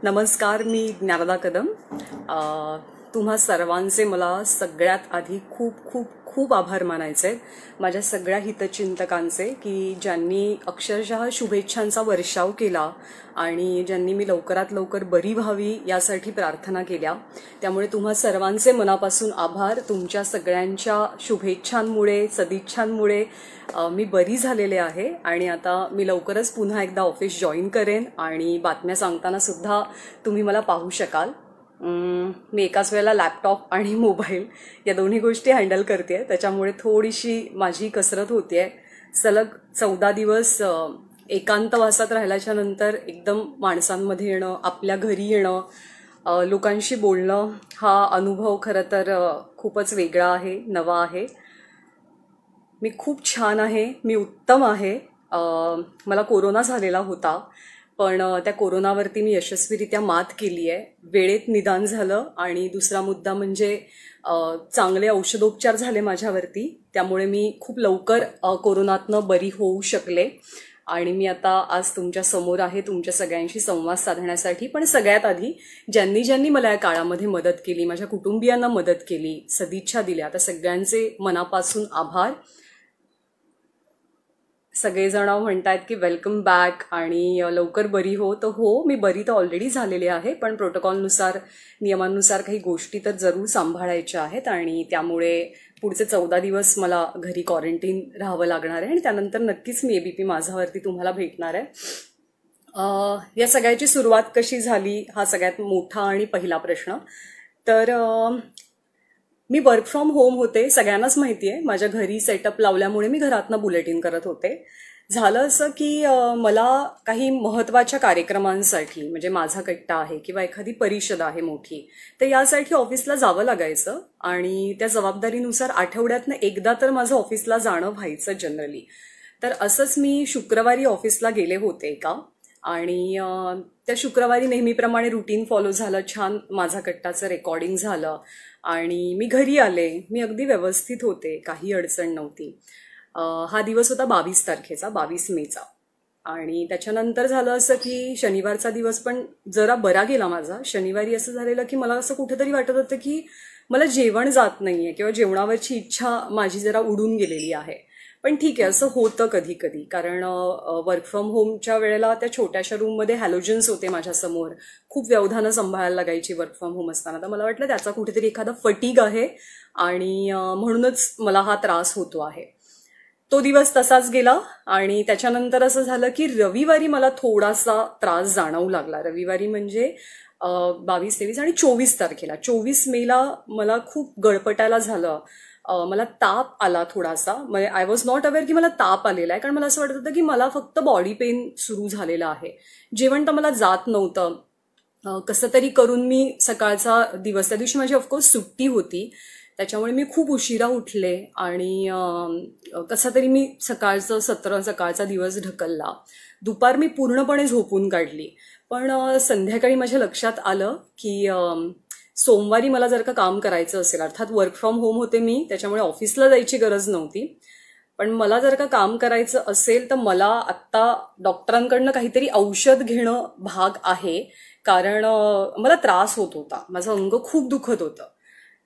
नमस्कार, मी ज्ञानदा कदम. तुम्हा सर्वांचे मला सगळ्यात आधी खूप खूप खूप आभार मानायचे आहेत, माझ्या सगळ्या हितचिंतकांचे, की ज्यांनी अक्षरशः शुभेच्छांचा वर्षाव केला आणि ज्यांनी मी लवकरात लवकर बरी व्हावी यासाठी प्रार्थना केल्या. त्यामुळे तुम्हा सर्वांचे मनापासून आभार. तुमच्या सगळ्यांच्या शुभेच्छांमुळे, सदिच्छांमुळे मी बरी झालेले आहे आणि आता मी लवकरच पुन्हा एकदा ऑफिस जॉईन करेन आणि बातम्या सांगताना सुद्धा तुम्ही मला पाहू शकाल. मी एकाच वेळेला लॅपटॉप आणि मोबाईल या दोन्ही गोष्टी हँडल करते, त्याच्यामुळे थोडीशी माझी कसरत होतीये. सलग 14 दिवस एकांतवासात राहिल्याच्या नंतर एकदम माणसांमध्ये येणं, आपल्या घरी येणं, लोकांशी बोलणं, हा अनुभव खरं तर खूपच वेगळा आहे, नवा आहे. मी खूप छान आहे, मी उत्तम आहे. मला कोरोना झालेला होता, पण त्या कोरोनावरती मी यशस्वीरित्या मात केली आहे. वेळेत निदान झालं आणि दुसरा मुद्दा म्हणजे चांगले औषधोपचार झाले माझ्यावरती, त्यामुळे मी खूप लवकर कोरोनातनं बरी होऊ शकले आणि मी आता आज तुमच्या समोर आहे तुमच्या सगळ्यांशी संवाद साधण्यासाठी. पण सगळ्यात आधी ज्यांनी ज्यांनी मला या काळामध्ये मदत केली, माझ्या कुटुंबियांना मदत केली, सदिच्छा दिल्या, त्या सगळ्यांचे मनापासून आभार. सगळेजण म्हणतायत की वेलकम बॅक आणि लवकर बरी हो. तर हो, मी बरी तर ऑलरेडी झालेली आहे, पण प्रोटोकॉलनुसार, नियमांनुसार काही गोष्टी तर जरूर सांभाळायच्या आहेत आणि त्यामुळे पुढचे 14 दिवस मला घरी क्वारंटीन राहावं लागणार आहे आणि त्यानंतर नक्कीच मी एबीपी माझावरती तुम्हाला भेटणार आहे. या सगळ्याची सुरुवात कशी झाली हा सगळ्यात मोठा आणि पहिला प्रश्न. तर मी वर्क फ्रॉम होम होते, सगळ्यांनाच माहिती आहे. माझ्या घरी सेटअप लावल्यामुळे मी घरातनं बुलेटिन करत होते. झालं असं की मला काही महत्त्वाच्या कार्यक्रमांसाठी, म्हणजे माझा कट्टा आहे किंवा एखादी परिषद आहे मोठी, तर यासाठी ऑफिसला जावं लागायचं आणि त्या जबाबदारीनुसार आठवड्यातनं एकदा तर माझं ऑफिसला जाणं व्हायचं जनरली. तर असंच मी शुक्रवारी ऑफिसला गेले होते का आणि त्या शुक्रवारी नेहमीप्रमाणे रुटीन फॉलो झालं, छान माझा कट्टाचं रेकॉर्डिंग झालं आणि मी घरी आले. मी अगदी व्यवस्थित होते, काही अडचण नव्हती. हा दिवस होता 22 तारखेचा, 22 मेचा. आणि त्याच्यानंतर झालं असं की शनिवारचा दिवस पण जरा बरा गेला माझा. शनिवारी असं झालेलं की मला असं कुठेतरी वाटत होतं की मला जेवण जात नाहीये किंवा जेवणावरची इच्छा माझी जरा उडून गेलेली आहे. पण ठीक आहे, असं होतं कधी कधी, कारण वर्क फ्रॉम होमच्या वेळेला त्या छोट्याशा रूममध्ये हॅलोजन्स होते माझ्यासमोर, खूप व्यवधानं सांभाळायला लागायची वर्क फ्रॉम होम असताना. तर मला वाटलं त्याचा कुठेतरी एखादा फटीग आहे आणि म्हणूनच मला हा त्रास होतो आहे. तो दिवस तसाच गेला आणि त्याच्यानंतर असं झालं की रविवारी मला थोडासा त्रास जाणवू लागला. रविवारी म्हणजे 22, 23 आणि 24 तारखेला, 24 मेला मला खूप गळपटायला झालं. मला ताप आला थोडासा. म्हणजे आय वॉज नॉट अवेअर की मला ताप आलेला आहे, कारण मला असं वाटत होतं की मला फक्त बॉडी पेन सुरू झालेला आहे. जेवण तर मला जात नव्हतं. कसं तरी करून मी सकाळचा दिवस, त्या दिवशी माझी ऑफकोर्स सुट्टी होती, त्याच्यामुळे मी खूप उशिरा उठले आणि कसं तरी मी सकाळचा दिवस ढकलला. दुपार मी पूर्णपणे झोपून काढली. पण संध्याकाळी माझ्या लक्षात आलं की सोमवारी मला जर का काम करायचं असेल, अर्थात वर्क फ्रॉम होम होते मी, त्याच्यामुळे ऑफिसला जायची गरज नव्हती, पण मला जर का काम करायचं असेल तर मला आत्ता डॉक्टरांकडनं काहीतरी औषध घेणं भाग आहे, कारण मला त्रास होत होता, माझं अंग खूप दुखत होतं.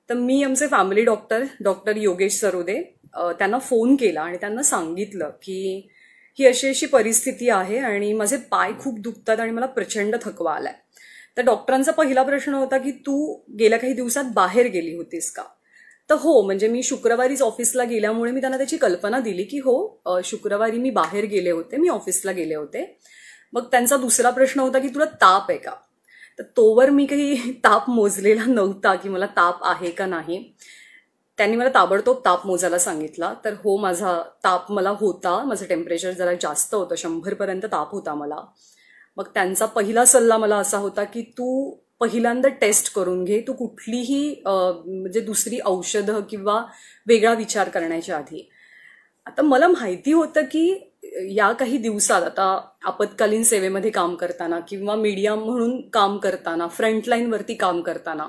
तर मी आमचे फॅमिली डॉक्टर योगेश सरोदे, त्यांना फोन केला आणि त्यांना सांगितलं की ही अशी अशी परिस्थिती आहे आणि माझे पाय खूप दुखतात आणि मला प्रचंड थकवा आलाय. तर डॉक्टरांचा पहिला प्रश्न होता की तू गेल्या काही दिवसात बाहेर गेली होतीस का? तर हो, म्हणजे मी शुक्रवारीच ऑफिसला गेल्यामुळे मी त्यांना त्याची कल्पना दिली की हो, शुक्रवारी मी बाहेर गेले होते, मी ऑफिसला गेले होते. मग त्यांचा दुसरा प्रश्न होता की तुला ताप आहे का? तर तोवर मी काही ताप मोजलेला नव्हता की मला ताप आहे का नाही. त्यांनी मला ताबडतोब ताप मोजायला सांगितला. तर हो, माझा ताप मला होता, माझं टेम्परेचर जरा जास्त होतं, 100 पर्यंत ताप होता मला. मग त्यांचा पहिला सल्ला मला असा होता की तू पहिल्यांदा टेस्ट करून घे, तू कुठलीही म्हणजे दुसरी औषधं किंवा वेगळा विचार करण्याच्या आधी. आता मला माहिती होतं की या काही दिवसात, आता आपत्कालीन सेवेमध्ये काम करताना किंवा मीडिया म्हणून काम करताना, फ्रंटलाईनवरती काम करताना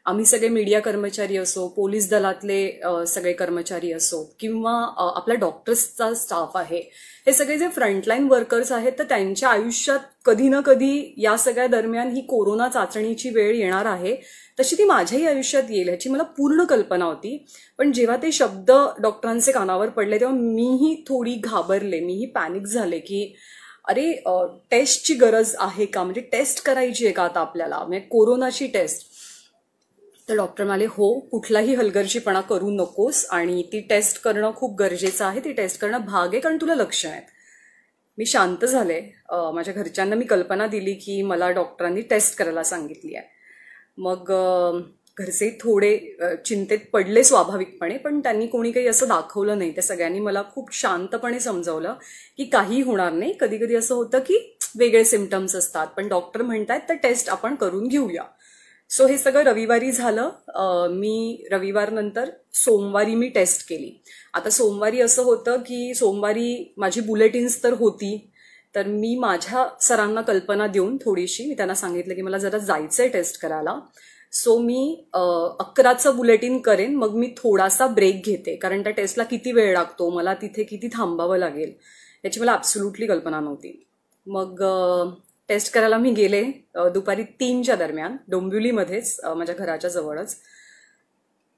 आम्ही सगळे मीडिया कर्मचारी असो, पोलीस दलातले सगळे कर्मचारी असो, किंवा आपला डॉक्टर्सचा स्टाफ आहे, हे सगळे जे फ्रंटलाईन वर्कर्स आहेत, तर त्यांच्या आयुष्यात कधी ना कधी या सगळ्या दरम्यान ही कोरोना चाचणीची वेळ येणार आहे. तशी ती माझ्याही आयुष्यात येईल ह्याची मला पूर्ण कल्पना होती. पण जेव्हा ते शब्द डॉक्टरांचे कानावर पडले तेव्हा मीही थोडी घाबरले, मीही पॅनिक झाले की अरे टेस्टची गरज आहे का, म्हणजे टेस्ट करायची आहे का आता आपल्याला, म्हणजे कोरोनाची टेस्ट. तर डॉक्टर म्हणाले हो, कुठलाही हलगर्जीपणा करू नकोस आणि ती टेस्ट करणं खूप गरजेचं आहे, ती टेस्ट करणं भाग आहे कारण तुला लक्षण आहेत. मी शांत झाले. माझ्या घरच्यांना मी कल्पना दिली की मला डॉक्टरांनी टेस्ट करायला सांगितली आहे. मग घरचे थोडे चिंतेत पडले स्वाभाविकपणे, पण त्यांनी कोणी काही असं दाखवलं नाही. त्या सगळ्यांनी मला खूप शांतपणे समजावलं की काही होणार नाही. कधी कधी असं होतं की वेगळे सिम्पटम्स असतात, पण डॉक्टर म्हणतायत तर टेस्ट आपण करून घेऊया. सो हे सगळं रविवारी झालं. मी रविवार नंतर सोमवारी मी टेस्ट केली. आता सोमवारी असं होतं की सोमवारी माझी बुलेटिन्स तर होती, तर मी माझ्या सरांना कल्पना देऊन थोडीशी मी त्यांना सांगितलं की मला जरा जायचंय टेस्ट करायला. सो मी 11चं बुलेटिन करेन, मग मी थोडासा ब्रेक घेते कारण त्या टेस्टला किती वेळ लागतो, मला तिथे किती थांबावं लागेल याची मला ॲब्सोल्युटली कल्पना नव्हती. मग टेस्ट करायला मी गेले दुपारी 3च्या दरम्यान, डोंबिवलीमध्येच, माझ्या घराच्या जवळच.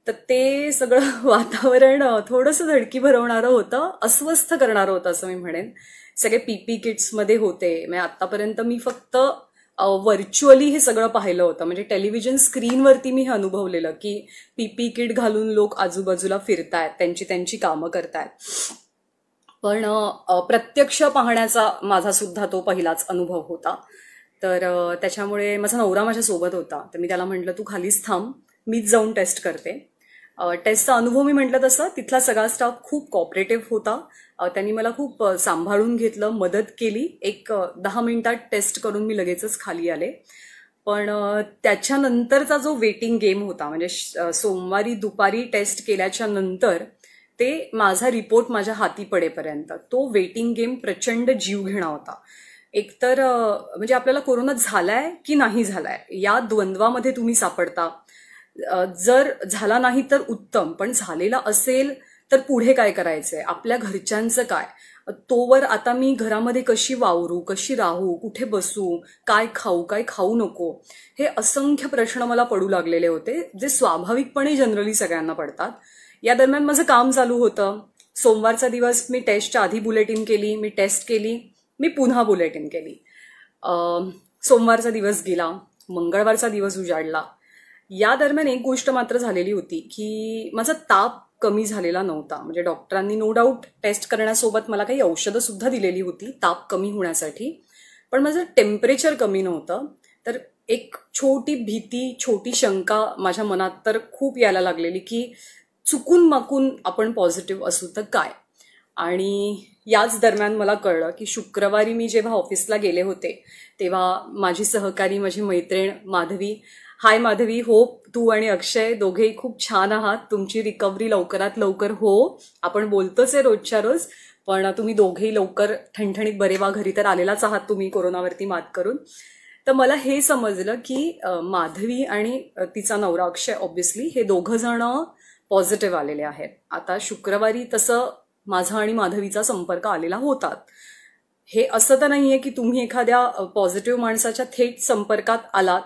तर ते सगळं वातावरण थोडंसं धडकी भरवणारं होतं, अस्वस्थ करणारं होतं असं मी म्हणेन. सगळे पीपी किट्समध्ये होते. म्हणजे आतापर्यंत मी फक्त व्हर्च्युअली हे सगळं पाहिलं होतं, म्हणजे टेलिव्हिजन स्क्रीनवरती मी हे अनुभवलेलं की पीपी किट घालून लोक आजूबाजूला फिरतायत, त्यांची कामं करतायत. पण प्रत्यक्ष पाहण्याचा माझा सुद्धा तो पहिलाच अनुभव होता. तर त्याच्यामुळे माझा नवरा माझ्यासोबत होता. तर मी त्याला म्हटलं तू खालीच थांब, मीच जाऊन टेस्ट करते. टेस्टचा अनुभव मी म्हटलं तसं तिथला सगळा स्टाफ खूप कॉपरेटिव्ह होता. त्यांनी मला खूप सांभाळून घेतलं, मदत केली. एक 10 मिनिटात टेस्ट करून मी लगेचच खाली आले. पण त्याच्यानंतरचा जो वेटिंग गेम होता, म्हणजे सोमवारी दुपारी टेस्ट केल्याच्या नंतर ते माझा रिपोर्ट माझ्या हाती पडेपर्यंत तो वेटिंग गेम प्रचंड जीवघेणा होता. एकतर म्हणजे आपल्याला कोरोना झालाय की नाही झालाय या द्वंद्वामध्ये तुम्ही सापडता. जर झाला नाही तर उत्तम, पण झालेला असेल तर पुढे काय करायचंय, आपल्या घरच्यांचं काय, तोवर आता मी घरामध्ये कशी वावरू, कशी राहू, कुठे बसू, काय खाऊ नको, हे असंख्य प्रश्न मला पडू लागलेले होते, जे स्वाभाविकपणे जनरली सगळ्यांना पडतात. या दरम्यान माझं काम चालू होतं. सोमवारचा दिवस मी टेस्टच्या आधी बुलेटिन केली, मी टेस्ट केली, मी पुन्हा बुलेटिन केली. सोमवारचा दिवस गेला, मंगळवारचा दिवस उजाडला. या दरम्यान एक गोष्ट मात्र झालेली होती की माझा ताप कमी झालेला नव्हता. म्हणजे डॉक्टरांनी नो डाऊट टेस्ट करण्यासोबत मला काही औषधं सुद्धा दिलेली होती ताप कमी होण्यासाठी, पण माझं टेम्परेचर कमी नव्हतं. तर एक छोटी भीती, छोटी शंका माझ्या मनात तर खूप यायला लागलेली की चुकून माकून आपण पॉझिटिव्ह असू तर काय. आणि याच दरम्यान मला कळलं की शुक्रवारी मी जेव्हा ऑफिसला गेले होते तेव्हा माझी सहकारी, माझी मैत्रीण माधवी, हाय माधवी, होप तू आणि अक्षय दोघेही खूप छान आहात, तुमची रिकव्हरी लवकरात लवकर हो. आपण बोलतोच आहे रोजच्या रोज, पण तुम्ही दोघेही लवकर ठणठणीत बरे व्हा, घरी तर आलेलाच आहात तुम्ही कोरोनावरती मात करून. तर मला हे समजलं की माधवी आणि तिचा नवरा अक्षय ऑब्व्हियसली हे दोघं जण पॉझिटिव्ह आलेले आहेत. आता शुक्रवारी तसं माझा आणि माधवीचा संपर्क आलेला होतात. हे असं तर नाहीये की तुम्ही एखाद्या पॉझिटिव्ह माणसाच्या थेट संपर्कात आलात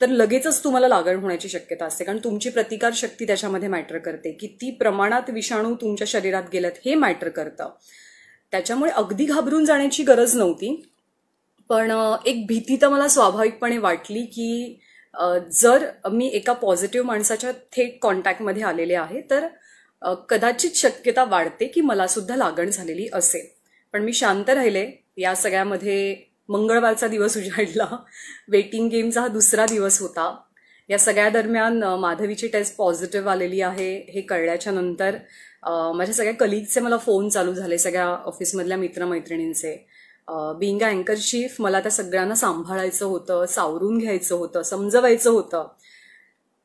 तर लगेचच तुम्हाला लागण होण्याची शक्यता असते, कारण तुमची प्रतिकार शक्ती त्याच्यामध्ये मॅटर करते. किती प्रमाणात विषाणू तुमच्या शरीरात गेल्यात हे मॅटर करतं. त्याच्यामुळे अगदी घाबरून जाण्याची गरज नव्हती, पण एक भीती तर मला स्वाभाविकपणे वाटली की जर मी एका पॉझिटिव्ह माणसाच्या थेट कॉन्टॅक्टमध्ये आलेले आहे तर कदाचित शक्यता वाढते की मला सुद्धा लागण झालेली असेल. पण मी शांत राहिले. या सगळ्यामध्ये मंगळवारचा दिवस उजाडला. वेटिंग गेमचा हा दुसरा दिवस होता. या सगळ्या दरम्यान माधवीची टेस्ट पॉझिटिव्ह आलेली आहे हे कळल्याच्या नंतर माझ्या सगळ्या कलिगचे मला फोन चालू झाले, सगळ्या ऑफिसमधल्या मित्रमैत्रिणींचे. बिंग अ अँकर चीफ मला त्या सगळ्यांना सांभाळायचं होतं, सावरून घ्यायचं होतं, समजवायचं होतं.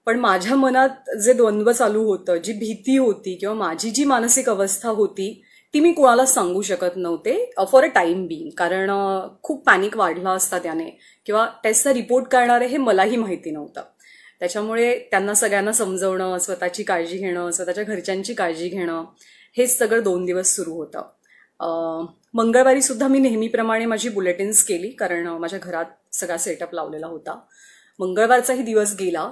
पण माझ्या मनात जे द्वंद्व चालू होतं, जी भीती होती किंवा माझी जी मानसिक अवस्था होती ती मी कोणाला सांगू शकत नव्हते फॉर अ टाइम बिंग, कारण खूप पॅनिक वाढला असता त्याने, किंवा टेस्टचा रिपोर्ट काय येणार आहे हे मलाही माहिती नव्हतं. त्याच्यामुळे त्यांना सगळ्यांना समजवणं, स्वतःची काळजी घेणं, स्वतःच्या घरच्यांची काळजी घेणं, हेच सगळं 2 दिवस सुरू होतं. मंगळवारी सुद्धा मी नेहमीप्रमाणे माझी बुलेटिन्स केली, कारण माझ्या घरात सगळा सेटअप लावलेला होता. मंगळवारचाही दिवस गेला.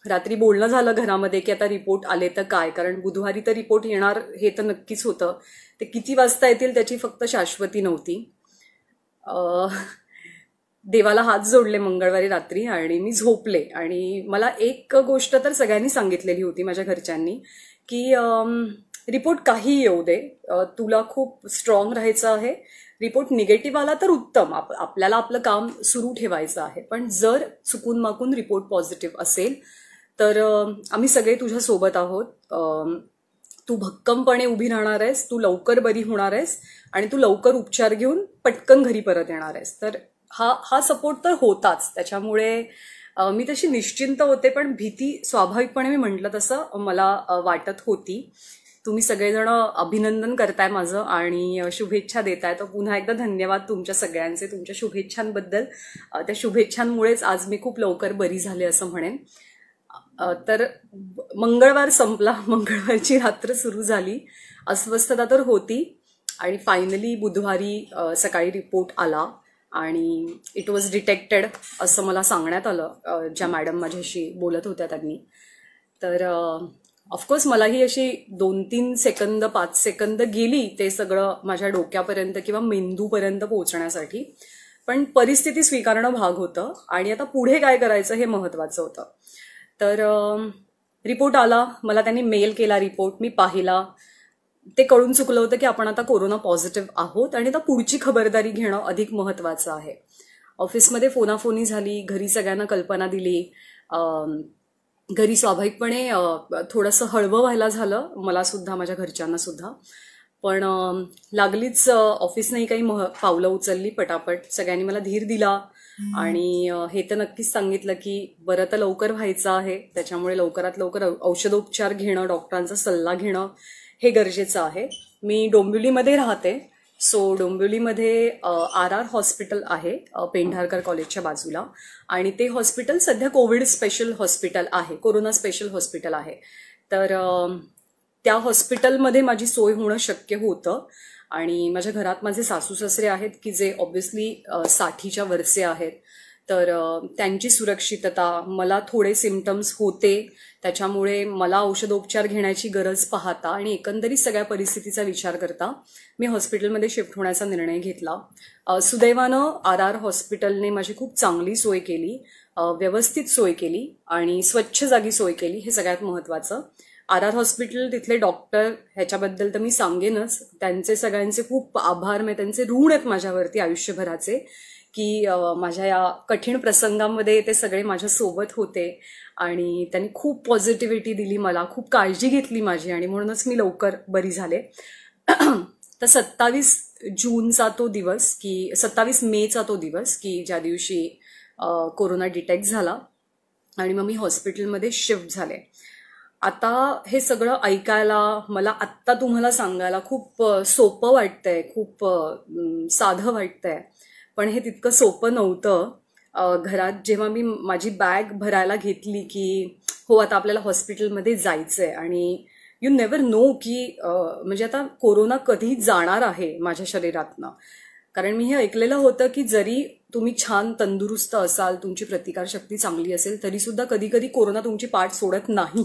रात्री बोलणं झालं घरामध्ये की आता रिपोर्ट आले तर काय, कारण बुधवारी तर रिपोर्ट येणार हे तर नक्कीच होतं. ते किती वाजता येतील त्याची फक्त शाश्वती नव्हती. देवाला हात जोडले मंगळवारी रात्री आणि मी झोपले. आणि मला एक गोष्ट तर सगळ्यांनी सांगितलेली होती माझ्या घरच्यांनी की रिपोर्ट काही येऊ दे, तुला खूप स्ट्रॉंग राहायचं आहे. रिपोर्ट निगेटिव्ह आला तर उत्तम, आपल्याला आपलं काम सुरू ठेवायचं आहे. पण जर चुकून माकून रिपोर्ट पॉझिटिव्ह असेल तर आम्ही सगळे तुझ्या सोबत आहोत. तू भक्कमपणे उभी राहणार आहेस, तू लवकर बरी होणार आहेस आणि तू लवकर उपचार घेऊन पटकन घरी परत येणार आहेस. तर हा सपोर्ट तर होताच. त्याच्यामुळे मी तशी निश्चिंत होते, पण भीती स्वाभाविकपणे मी म्हटलं तसं मला वाटत होती. तुम्ही सगळेजण अभिनंदन करताय माझं आणि शुभेच्छा देताय, तर पुन्हा एकदा धन्यवाद तुमच्या सगळ्यांचे, तुमच्या शुभेच्छांबद्दल. त्या शुभेच्छांमुळेच आज मी खूप लवकर बरी झाले असं म्हणेन. तर मंगळवार संपला, मंगळवारची रात्र सुरू झाली. अस्वस्थता तर होती आणि फायनली बुधवारी सकाळी रिपोर्ट आला आणि इट वॉज डिटेक्टेड असं मला सांगण्यात आलं ज्या मॅडम माझ्याशी बोलत होत्या त्यांनी. तर ऑफकोर्स मलाही अशी 2-3 सेकंद 5 सेकंद गेली ते सगळं माझ्या डोक्यापर्यंत किंवा मेंदूपर्यंत पोहोचण्यासाठी, पण परिस्थिती स्वीकारणं भाग होतं आणि आता पुढे काय करायचं हे महत्वाचं होतं. तर रिपोर्ट आला, मला त्यांनी मेल केला रिपोर्ट, मी पाहिला. ते कळून चुकलं होतं की आपण आता कोरोना पॉझिटिव्ह आहोत आणि आता पुढची खबरदारी घेणं अधिक महत्वाचं आहे. ऑफिसमध्ये फोनाफोनी झाली, घरी सगळ्यांना कल्पना दिली. घरी स्वाभाविकपणे थोडंसं हळवं व्हायला झालं, मला सुद्धा माझ्या घरच्यांना सुद्धा. पण लागलीच ऑफिसनेही काही पावलं उचलली पटापट. सगळ्यांनी मला धीर दिला आणि हे तर नक्कीच सांगितलं की बरं तर लवकर व्हायचं आहे, त्याच्यामुळे लवकरात लवकर औषधोपचार घेणं, डॉक्टरांचा सल्ला घेणं हे गरजेचं आहे. मी डोंबिवलीमध्ये राहते. सो डोंबिवलीमध्ये RR हॉस्पिटल आहे पेंढारकर कॉलेजच्या बाजूला, आणि ते हॉस्पिटल सध्या कोविड स्पेशल हॉस्पिटल आहे, कोरोना स्पेशल हॉस्पिटल आहे. तर त्या हॉस्पिटलमध्ये माझी सोय होणं शक्य होतं. आणि माझ्या घरात माझे सासू सासरे आहेत की जे ऑब्व्हियसली 60च्या वरचे आहेत. तर त्यांची सुरक्षितता, मला थोडे सिम्पटम्स होते त्याच्यामुळे मला औषधोपचार घेण्याची गरज पाहता आणि एकंदरीत सगळ्या परिस्थितीचा विचार करता मी हॉस्पिटलमध्ये शिफ्ट होण्याचा निर्णय घेतला. सुदैवानं RR हॉस्पिटलने माझी खूप चांगली सोय केली, व्यवस्थित सोय केली आणि स्वच्छ जागी सोय केली, हे सगळ्यात महत्त्वाचं. RR हॉस्पिटल, तिथले डॉक्टर, ह्याच्याबद्दल तर मी सांगेनच. त्यांचे सगळ्यांचे खूप आभार, म्हणजे त्यांचे ऋण आहेत माझ्यावरती आयुष्यभराचे, की माझ्या या कठीण प्रसंगामध्ये ते सगळे माझ्यासोबत होते आणि त्यांनी खूप पॉझिटिव्हिटी दिली मला, खूप काळजी घेतली माझी आणि म्हणूनच मी लवकर बरी झाले. तर 27 जूनचा तो दिवस की 27 मेचा तो दिवस की ज्या दिवशी कोरोना डिटेक्ट झाला आणि मग मी हॉस्पिटलमध्ये शिफ्ट झाले. आता हे सगळं ऐकायला, मला आत्ता तुम्हाला सांगायला खूप सोपं वाटतंय, खूप साधं वाटतंय, पण हे तितकं सोपं नव्हतं. घरात जेव्हा मी माझी बॅग भरायला घेतली की हो आता आपल्याला हॉस्पिटलमध्ये जायचंय आणि यू नेव्हर नो की म्हणजे आता कोरोना कधी जाणार आहे माझ्या शरीरातनं. कारण मी हे ऐकलेलं होतं की जरी तुम्ही छान तंदुरुस्त असाल, तुमची प्रतिकारशक्ती चांगली असेल, तरी सुद्धा कधी कधी कोरोना तुमची पाठ सोडत नाही.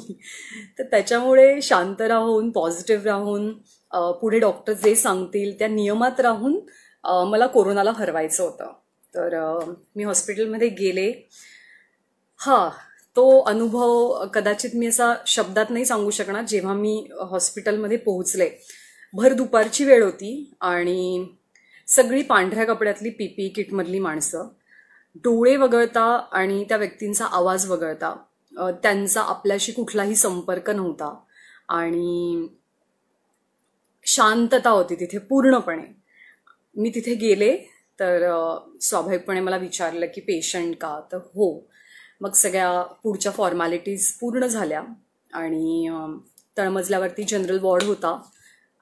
तर त्याच्यामुळे शांत राहून, पॉझिटिव्ह राहून, पुढे डॉक्टर जे सांगतील त्या नियमात राहून मला कोरोनाला हरवायचं होतं. तर मी हॉस्पिटलमध्ये गेले. तो अनुभव कदाचित मी असा शब्दात नाही सांगू शकणार. जेव्हा मी हॉस्पिटलमध्ये पोहोचले, भर दुपारची वेळ होती आणि सगळी पांढऱ्या कपड्यातली PPE किटमधली माणसं, डोळे वगळता आणि त्या व्यक्तींचा आवाज वगळता त्यांचा आपल्याशी कुठलाही संपर्क नव्हता आणि शांतता होती तिथे पूर्णपणे. मी तिथे गेले तर स्वाभाविकपणे मला विचारलं की पेशंट का, तर हो. मग सगळ्या पुढच्या फॉर्मॅलिटीज पूर्ण झाल्या आणि तळमजल्यावरती जनरल वॉर्ड होता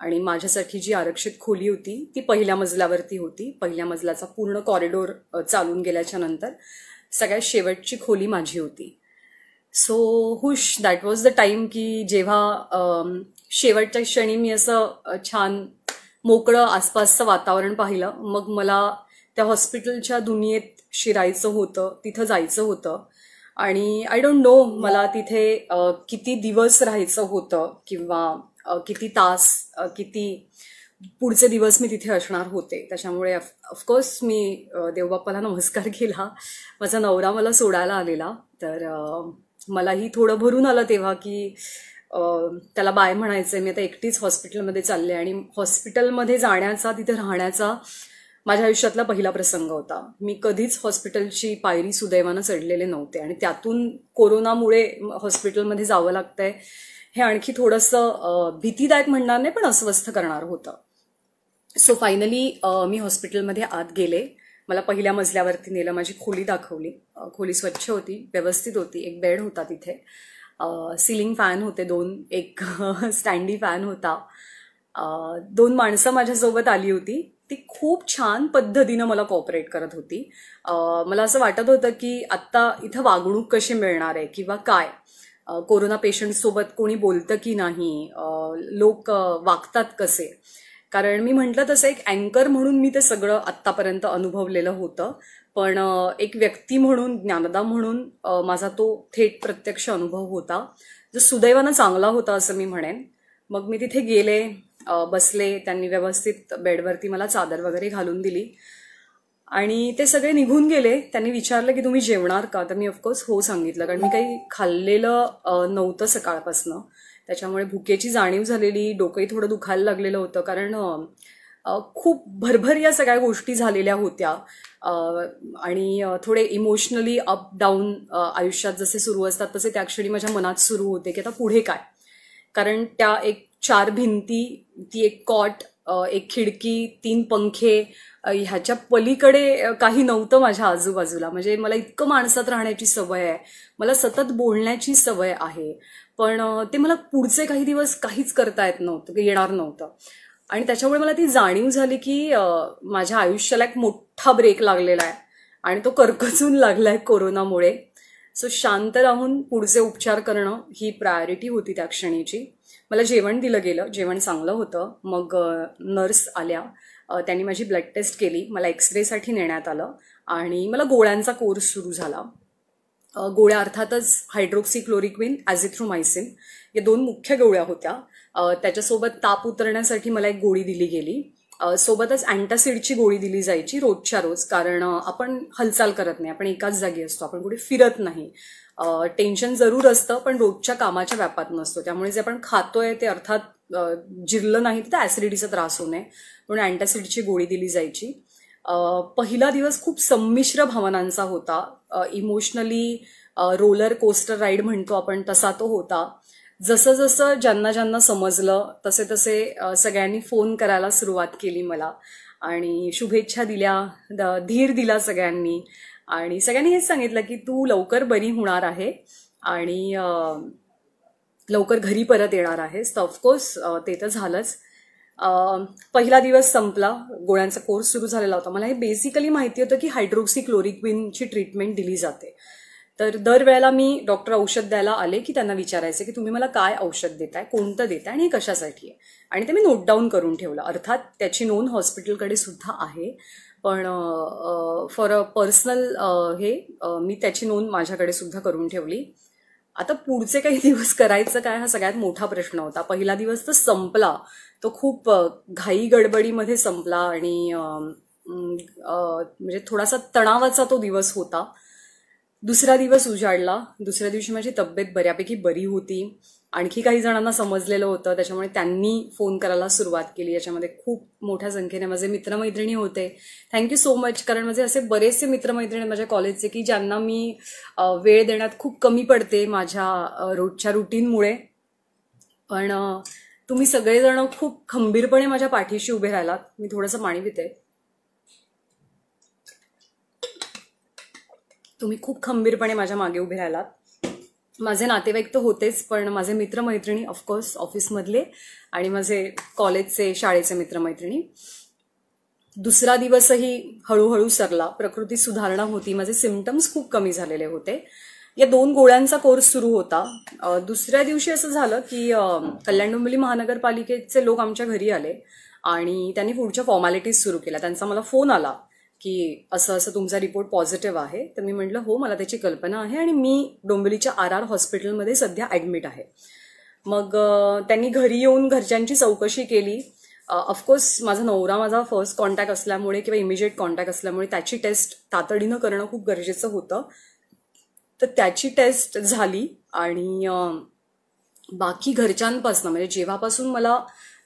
आणि माझ्यासाठी जी आरक्षित खोली होती ती पहिल्या मजल्यावरती होती. पहिल्या मजल्याचा पूर्ण कॉरिडोर चालून गेल्याच्या नंतर सगळ्यात शेवटची खोली माझी होती. सो हुश दॅट वॉज द टाइम की जेव्हा शेवटच्या क्षणी मी असं छान मोकळं आसपासचं वातावरण पाहिलं. मग मला त्या हॉस्पिटलच्या दुनियेत शिरायचं होतं, तिथं जायचं होतं. आणि आय डोंट नो मला तिथे किती दिवस राहायचं होतं किंवा किती तास, किती पुढचे दिवस मी तिथे असणार होते. त्याच्यामुळे ऑफकोर्स मी देवबाप्पाला नमस्कार केला. माझा नवरा मला सोडायला आलेला, तर मलाही थोडं भरून आलं तेव्हा की त्याला बाय म्हणायचंय. मी आता एकटीच हॉस्पिटलमध्ये चालले आणि हॉस्पिटलमध्ये जाण्याचा, तिथे राहण्याचा माझ्या आयुष्यातला पहिला प्रसंग होता. मी कधीच हॉस्पिटलची पायरी सुदैवानं चढलेले नव्हते आणि त्यातून कोरोनामुळे हॉस्पिटलमध्ये जावं लागतंय हे आणखी थोडंसं भीतीदायक म्हणणार नाही, पण अस्वस्थ करणार होतं. सो फायनली मी हॉस्पिटलमध्ये आत गेले. मला पहिल्या मजल्यावरती नेलं, माझी खोली दाखवली. खोली स्वच्छ होती, व्यवस्थित होती. एक बेड होता तिथे, सिलिंग फॅन होते 2, एक स्टँडी फॅन होता. 2 माणसं माझ्यासोबत आली होती. ती खूप छान पद्धतीनं मला कॉपरेट करत होती. मला असं वाटत होतं की आत्ता इथं वागणूक कशी मिळणार आहे किंवा काय, कोरोना पेशंटसोबत कोणी बोलतं की नाही, लोक वागतात कसे. कारण मी म्हटलं तसं एक अँकर म्हणून मी ते सगळं आत्तापर्यंत अनुभवलेलं होतं, पण एक व्यक्ती म्हणून, ज्ञानदा म्हणून माझा तो थेट प्रत्यक्ष अनुभव होता, जो सुदैवानं चांगला होता असं मी म्हणेन. मग मी तिथे गेले, बसले. त्यांनी व्यवस्थित बेडवरती मला चादर वगैरे घालून दिली आणि ते सगळे निघून गेले. त्यांनी विचारलं की तुम्ही जेवणार का, तर मी ऑफकोर्स हो सांगितलं, कारण मी काही खाल्लेलं नव्हतं सकाळपासनं. त्याच्यामुळे भुकेची जाणीव झालेली, डोकंही थोडं दुखायला लागलेलं होतं, कारण खूप भरभर या सगळ्या गोष्टी झालेल्या होत्या आणि थोडे इमोशनली अप डाऊन आयुष्यात जसे सुरू असतात तसे त्या क्षणी माझ्या मनात सुरू होते की आता पुढे काय. कारण त्या एक 4 भिंती, ती एक कॉट, एक खिडकी, 3 पंखे, ह्याच्या पलीकडे काही नव्हतं माझ्या आजूबाजूला. म्हणजे मला इतकं माणसात राहण्याची सवय आहे, मला सतत बोलण्याची सवय आहे, पण ते मला पुढचे काही दिवस काहीच करता येणार नव्हतं. आणि त्याच्यामुळे मला ती जाणीव झाली की माझ्या आयुष्याला एक मोठा ब्रेक लागलेला आहे आणि तो करकचून लागलाय कोरोनामुळे. सो शांत राहून पुढचे उपचार करणं ही प्रायोरिटी होती त्या क्षणीची. मला जेवण दिलं गेलं, जेवण चांगलं होतं. मग नर्स आल्या, त्यांनी माझी ब्लड टेस्ट केली, मला एक्सरेसाठी नेण्यात आलं आणि मला गोळ्यांचा कोर्स सुरू झाला. गोळ्या अर्थातच हायड्रोक्सिक्लोरोक्विन, ॲझिथ्रोमायसिन या 2 मुख्य गोळ्या होत्या. त्याच्यासोबत ताप उतरण्यासाठी मला एक गोळी दिली गेली. सोबतच अँटासिडची गोळी दिली जायची रोजच्या रोज, कारण आपण हालचाल करत नाही, आपण एकाच जागी असतो, आपण कुठे फिरत नाही. टेन्शन जरूर असतं पण रोजच्या कामाच्या व्यापात नसतो, त्यामुळे जे आपण खातोय ते अर्थात जिरलं नाही तर ॲसिडिटीचा त्रास होऊ नये म्हणून अँटासिडची गोळी दिली जायची. पहिला दिवस खूप संमिश्र भावनांचा होता. इमोशनली रोलर कोस्टर राईड म्हणतो आपण तसा तो होता. जसं जसं ज्यांना ज्यांना समजलं तसे तसे सगळ्यांनी फोन करायला सुरुवात केली मला आणि शुभेच्छा दिल्या, धीर दिला सगळ्यांनी आणि सगळ्यांनी हेच सांगितलं की तू लवकर बरी होणार आहे आणि लवकर घरी परत येणार आहेस. तर ऑफकोर्स ते तर झालंच. पहिला दिवस संपला, गोळ्यांचा कोर्स सुरू झालेला होता. मला हे बेसिकली माहिती होतं की हायड्रोक्सिक्लोरोक्विनची ट्रीटमेंट दिली जाते. तर दरवेळेला मी डॉक्टर औषध द्यायला आले की त्यांना विचारायचे की तुम्ही मला काय औषध देताय, कोणतं देताय आणि हे कशासाठी आहे, आणि ते मी नोट डाऊन करून ठेवलं. अर्थात त्याची नोंद हॉस्पिटलकडे सुद्धा आहे, पण फॉर अ पर्सनल मी त्याची नोंद माझ्याकडे सुद्धा करून ठेवली. आता पुढचे काही दिवस करायचं काय हा सगळ्यात मोठा प्रश्न होता. पहिला दिवस तर संपला, तो खूप घाई गडबडीमध्ये संपला आणि म्हणजे थोडासा तणावाचा तो दिवस होता. दुसरा दिवस उजाडला. दुसऱ्या दिवशी माझी तब्येत बऱ्यापैकी बरी होती. आणखी काही जणांना समजलेलं होतं, त्याच्यामुळे त्यांनी फोन करायला सुरुवात केली. याच्यामध्ये खूप मोठ्या संख्येने माझे मित्रमैत्रिणी होते. थँक्यू सो मच, कारण माझे असे बरेचसे मित्रमैत्रिणी माझ्या कॉलेजचे की ज्यांना मी वेळ देण्यात खूप कमी पडते माझ्या रोजच्या रुटीनमुळे, पण तुम्ही सगळेजण खूप खंबीरपणे माझ्या पाठीशी उभे राहिलात. मी थोडंसं पाणी पिते. तुम्ही खूप खंबीरपणे माझ्या मागे उभे राहिलात. माझे नातेवाईक तर होतेच, पण माझे मित्रमैत्रिणी ऑफकोर्स ऑफिसमधले आणि माझे कॉलेजचे, शाळेचे मित्रमैत्रिणी. दुसरा दिवसही हळूहळू सरला. प्रकृती सुधारणा होती. माझे सिम्पटम्स खूप कमी झालेले होते. या 2 गोळ्यांचा कोर्स सुरू होता. दुसऱ्या दिवशी असं झालं की कल्याण डोंबिवली महानगरपालिकेचे लोक आमच्या घरी आले आणि त्यांनी पुढच्या फॉर्मॅलिटीज सुरू केल्या. त्यांचा मला फोन आला की असं असं तुमचा रिपोर्ट पॉझिटिव्ह आहे. तर मी म्हटलं हो, मला त्याची कल्पना आहे आणि मी डोंबिवलीच्या RR हॉस्पिटलमध्ये सध्या ॲडमिट आहे. मग त्यांनी घरी येऊन घरच्यांची चौकशी केली. ऑफकोर्स माझा नवरा माझा फर्स्ट कॉन्टॅक्ट असल्यामुळे किंवा इमिजिएट कॉन्टॅक्ट असल्यामुळे त्याची टेस्ट तातडीनं करणं खूप गरजेचं होतं. तर त्याची टेस्ट झाली आणि बाकी घरच्यांपासून म्हणजे जेव्हापासून मला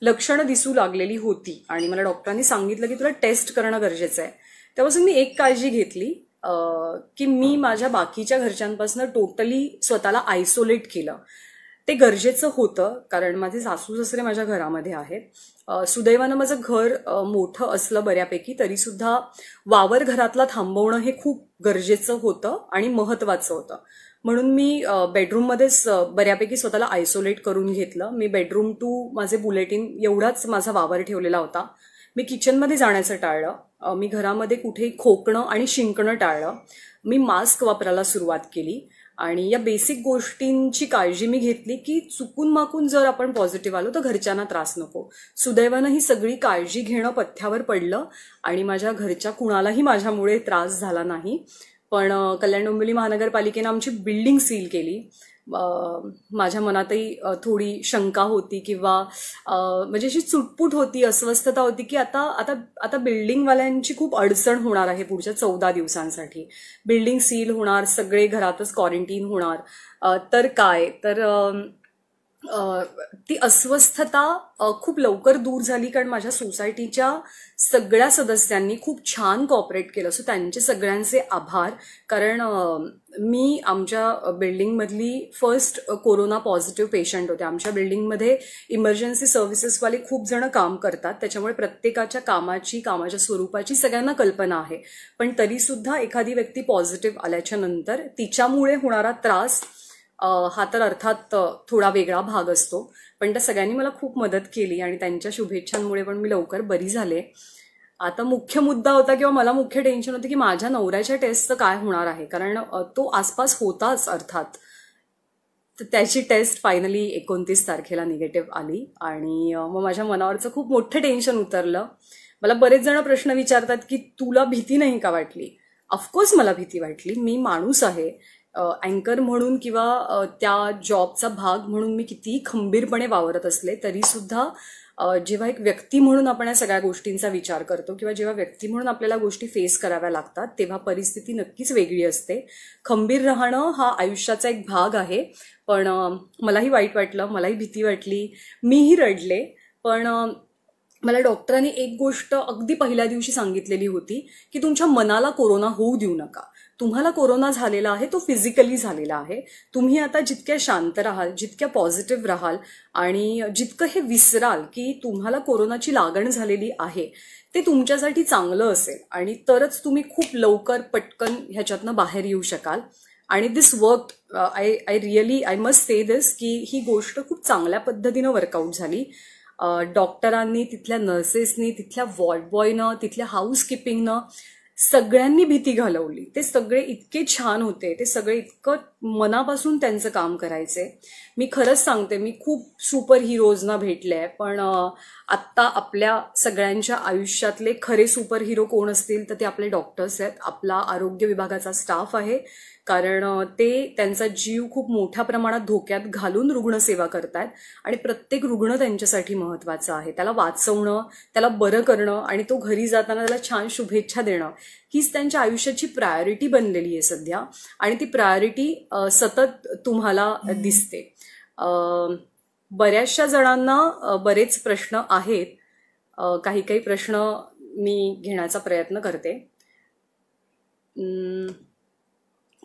लक्षणं दिसू लागलेली होती आणि मला डॉक्टरांनी सांगितलं की तुला टेस्ट करणं गरजेचं आहे, तेव्हापासून मी एक काळजी घेतली की मी माझ्या बाकीच्या घरच्यांपासून टोटली स्वतःला आयसोलेट केलं. ते गरजेचं होतं कारण माझे सासू सासरे माझ्या घरामध्ये आहेत. सुदैवानं माझं घर मोठं असलं बऱ्यापैकी तरीसुद्धा वावर घरातला थांबवणं हे खूप गरजेचं होतं आणि महत्त्वाचं होतं. म्हणून मी बेडरूममध्येच बऱ्यापैकी स्वतःला आयसोलेट करून घेतलं. मी बेडरूम टू माझे बुलेटिन एवढाच माझा वावर ठेवलेला होता. मी किचनमध्ये जाण्याचं टाळलं. मी घरामध्ये कुठेही खोकणं आणि शिंकणं टाळलं. मी मास्क वापरायला सुरुवात केली आणि या बेसिक गोष्टींची काळजी मी घेतली की चुकून माकून जर आपण पॉझिटिव्ह आलो तर घरच्यांना त्रास नको. सुदैवानं ही सगळी काळजी घेणं पथ्यावर पडलं आणि माझ्या घरच्या कुणालाही माझ्यामुळे त्रास झाला नाही. पण कल्याण डोंबिवली महानगरपालिकेनं आमची बिल्डिंग सील केली. माझ्या मनातही थोडी शंका होती किंवा म्हणजे अशी चुटपुट होती, अस्वस्थता होती की आता आता आता बिल्डिंगवाल्यांची खूप अडचण होणार आहे पुढच्या 14 दिवसांसाठी. बिल्डिंग सील होणार, सगळे घरातच क्वारंटीन होणार, तर काय तर ती अस्वस्थता खूप लवकर दूर झाली कारण माझ्या सोसायटीच्या सगळ्या सदस्यांनी खूप छान कॉपरेट केलं. सो त्यांचे सगळ्यांचे आभार. कारण मी आमच्या बिल्डिंगमधली फर्स्ट कोरोना पॉझिटिव्ह पेशंट होते. आमच्या बिल्डिंगमध्ये इमर्जन्सी सर्व्हिसेसवाले खूप जण काम करतात, त्याच्यामुळे प्रत्येकाच्या कामाच्या स्वरूपाची सगळ्यांना कल्पना आहे. पण तरीसुद्धा एखादी व्यक्ती पॉझिटिव्ह आल्याच्या नंतर तिच्यामुळे होणारा त्रास हा तर अर्थात थोडा वेगळा भाग असतो. पण त्या सगळ्यांनी मला खूप मदत केली आणि त्यांच्या शुभेच्छांमुळे पण मी लवकर बरी झाले. आता मुख्य मुद्दा होता किंवा मला मुख्य टेन्शन होतं की माझ्या नवऱ्याच्या टेस्टचं काय होणार आहे, कारण तो आसपास होताच अर्थात. तर त्याची टेस्ट फायनली 29 तारखेला निगेटिव्ह आली आणि मग माझ्या मनावरचं खूप मोठं टेन्शन उतरलं. मला बरेच जण प्रश्न विचारतात की तुला भीती नाही का वाटली? ऑफकोर्स मला भीती वाटली. मी माणूस आहे. अँकर म्हणून किंवा त्या जॉबचा भाग म्हणून मी कितीही खंबीरपणे वावरत असले तरीसुद्धा जेव्हा एक व्यक्ती म्हणून आपण या सगळ्या गोष्टींचा विचार करतो किंवा जेव्हा व्यक्ती म्हणून आपल्याला गोष्टी फेस कराव्या लागतात तेव्हा परिस्थिती नक्कीच वेगळी असते. खंबीर राहणं हा आयुष्याचा एक भाग आहे. पण मलाही वाईट वाटलं, मलाही भीती वाटली, मीही रडले. पण मला डॉक्टरांनी एक गोष्ट अगदी पहिल्या दिवशी सांगितलेली होती की तुमच्या मनाला कोरोना होऊ देऊ नका. तुम्हाला कोरोना झालेला आहे तो फिजिकली झालेला आहे. तुम्ही आता जितक्या शांत राहाल, जितक्या पॉझिटिव्ह राहाल आणि जितकं हे विसराल की तुम्हाला कोरोनाची लागण झालेली आहे ते तुमच्यासाठी चांगलं असेल आणि तरच तुम्ही खूप लवकर पटकन ह्याच्यातनं बाहेर येऊ शकाल. आणि दिस वर्क आय मस्ट से दिस की ही गोष्ट खूप चांगल्या पद्धतीनं वर्कआउट झाली. डॉक्टरांनी, तिथल्या नर्सेसनी, तिथल्या वॉर्ड बॉयनं, तिथल्या हाऊसकीपिंगनं सगळ्यांनी भीती घालवली. ते सगळे इतके छान होते, ते सगळे इतकं मनापासून त्यांचं काम करायचे. मी खरंच सांगते, मी खूप सुपर हिरोजना भेटले आहे, पण आत्ता आपल्या सगळ्यांच्या आयुष्यातले खरे सुपर हिरो कोण असतील तर ते आपले डॉक्टर्स आहेत, आपला आरोग्य विभागाचा स्टाफ आहे. कारण ते त्यांचा जीव खूप मोठ्या प्रमाणात धोक्यात घालून रुग्णसेवा करतात आणि प्रत्येक रुग्ण त्यांच्यासाठी महत्त्वाचं आहे. त्याला वाचवणं, त्याला बरं करणं आणि तो घरी जाताना त्याला छान शुभेच्छा देणं हीच त्यांच्या आयुष्याची प्रायोरिटी बनलेली आहे सध्या. आणि ती प्रायोरिटी सतत तुम्हाला दिसते. बऱ्याचशा जणांना बरेच प्रश्न आहेत. काही प्रश्न मी घेण्याचा प्रयत्न करते.